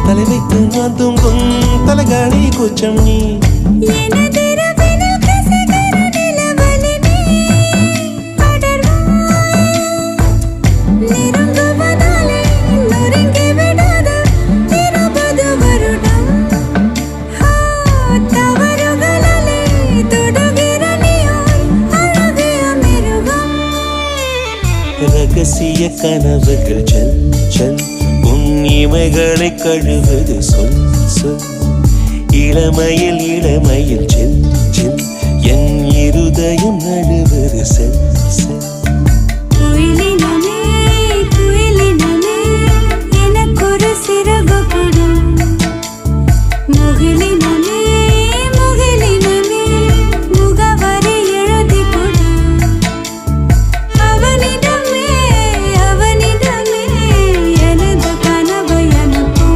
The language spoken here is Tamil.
தலை வைத்து நான் தூங்கும் தலகாணி கூச்சம் நீ ரகசிய கனவுகள் செல் செல் உன் இமைகளை கழுவது சொல் சொல் இளமையில் இளமையில் செல் செல் என் இருதயம் நழுவது செல் செல் குயிலினமே குயிலினமே எனக்கொரு சிறகு கொடு